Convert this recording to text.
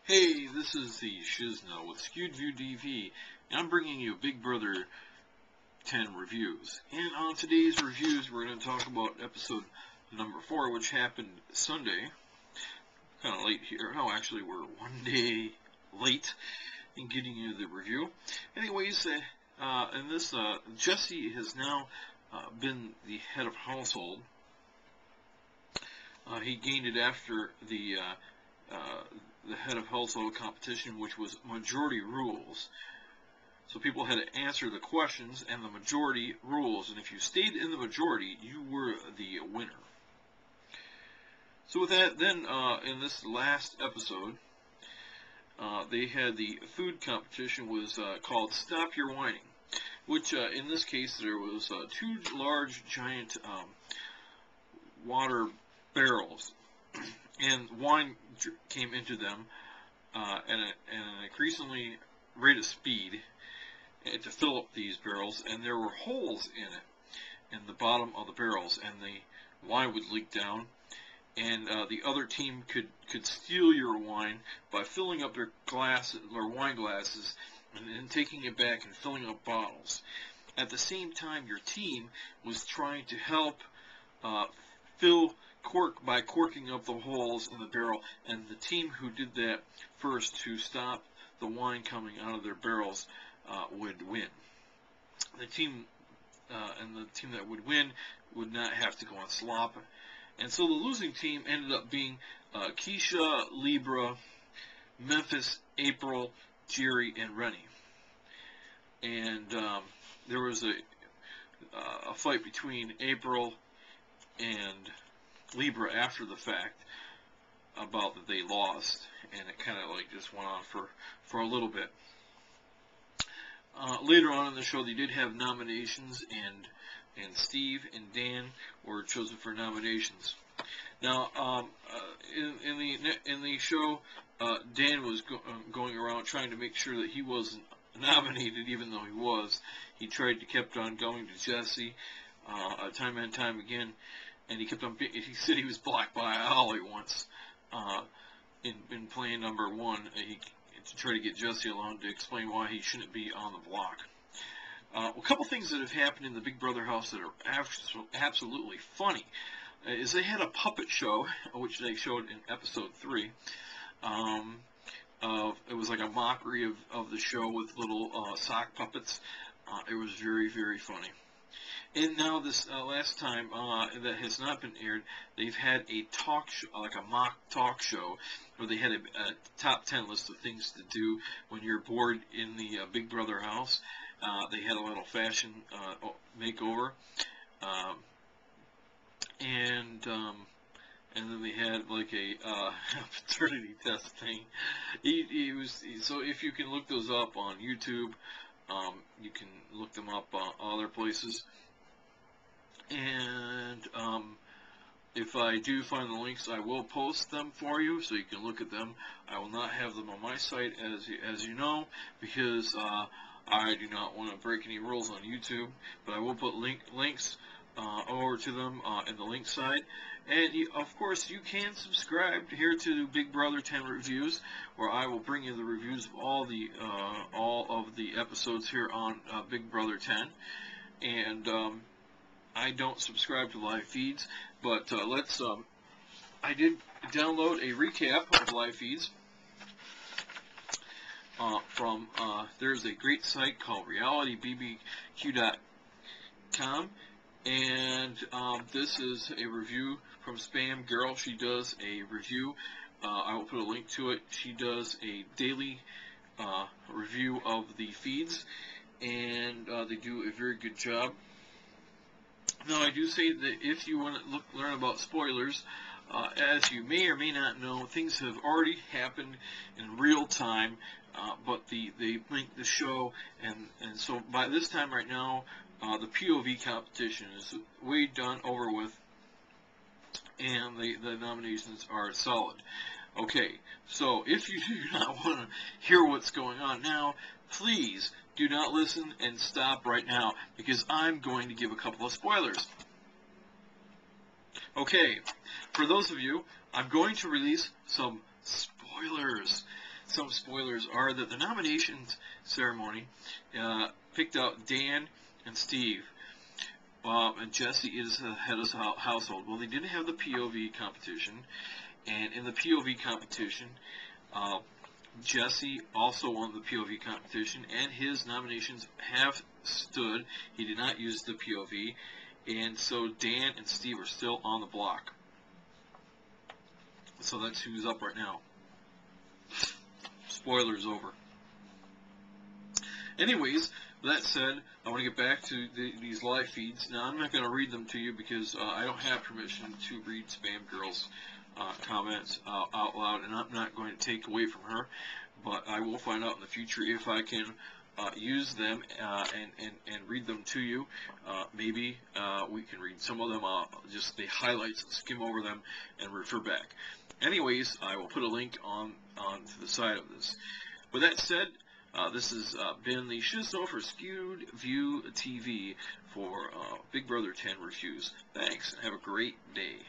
Hey, this is the Shizna with Skewed View DV, and I'm bringing you Big Brother 10 reviews. And on today's reviews, we're going to talk about episode number 4, which happened Sunday. Kind of late here. No, actually, we're one day late in getting you the review. Anyways, in this, Jesse has now been the head of household. He gained it after the head of household competition, which was majority rules. So people had to answer the questions and the majority rules, and if you stayed in the majority, you were the winner. So with that, then in this last episode, they had the food competition was called Stop Your Whining, which in this case there was two large giant water barrels, and wine came into them at an increasingly rate of speed to fill up these barrels, and there were holes in the bottom of the barrels, and the wine would leak down, and the other team could steal your wine by filling up their wine glasses and then taking it back and filling up bottles. At the same time, your team was trying to help fill by corking up the holes in the barrel, and the team who did that first to stop the wine coming out of their barrels would win. The team that would win would not have to go on slop, and so the losing team ended up being Keisha, Libra, Memphis, April, Jerry, and Rennie. And there was a fight between April and Libra after the fact about that they lost, and it kind of like just went on for a little bit. Later on in the show, they did have nominations, and Steve and Dan were chosen for nominations. Now, in the show, Dan was going around trying to make sure that he wasn't nominated, even though he was. He kept on going to Jesse time and time again. And he kept on. He said he was blocked by Ollie once in playing number 1. To try to get Jesse alone to explain why he shouldn't be on the block. A couple things that have happened in the Big Brother house that are absolutely funny is they had a puppet show, which they showed in episode 3. It was like a mockery of the show with little sock puppets. It was very, very funny. And now this last time that has not been aired, they've had a talk show, like a mock talk show, where they had a top 10 list of things to do when you're bored in the Big Brother house. They had a little fashion makeover, and then they had like a paternity test thing. So if you can look those up on YouTube, you can look them up other places. And if I do find the links, I will post them for you so you can look at them. I will not have them on my site, as you know, because I do not want to break any rules on YouTube. But I will put links over to them in the link side. And of course, you can subscribe here to Big Brother 10 Reviews, where I will bring you the reviews of all of the episodes here on Big Brother 10. And I don't subscribe to live feeds, but I did download a recap of live feeds from, there's a great site called realitybbq.com, and this is a review from Spam Girl. She does a review. I will put a link to it. She does a daily review of the feeds, and they do a very good job. Now, I do say that if you want to learn about spoilers, as you may or may not know, things have already happened in real time, but they link the show, and so by this time right now, the POV competition is way done, over with, and the nominations are solid. Okay, so if you do not want to hear what's going on now, please do not listen and stop right now, because I'm going to give a couple of spoilers. Okay, for those of you, I'm going to release some spoilers. some spoilers are that the nominations ceremony picked out Dan and Steve. And Jesse is the head of the household. Well, they didn't have the POV competition, and in the POV competition, Jesse also won the POV competition, and his nominations have stood. He did not use the POV, and so Dan and Steve are still on the block. So that's who's up right now. Spoilers over. Anyways, that said, I want to get back to these live feeds. Now, I'm not going to read them to you because I don't have permission to read Spam Girl's comments out loud, and I'm not going to take away from her, but I will find out in the future if I can use them and read them to you. Maybe we can read some of them, just the highlights, skim over them, and refer back. Anyways, I will put a link on to the side of this. With that said, this has been the Shizno for Skewed View TV for Big Brother 10 Reviews. Thanks, and have a great day.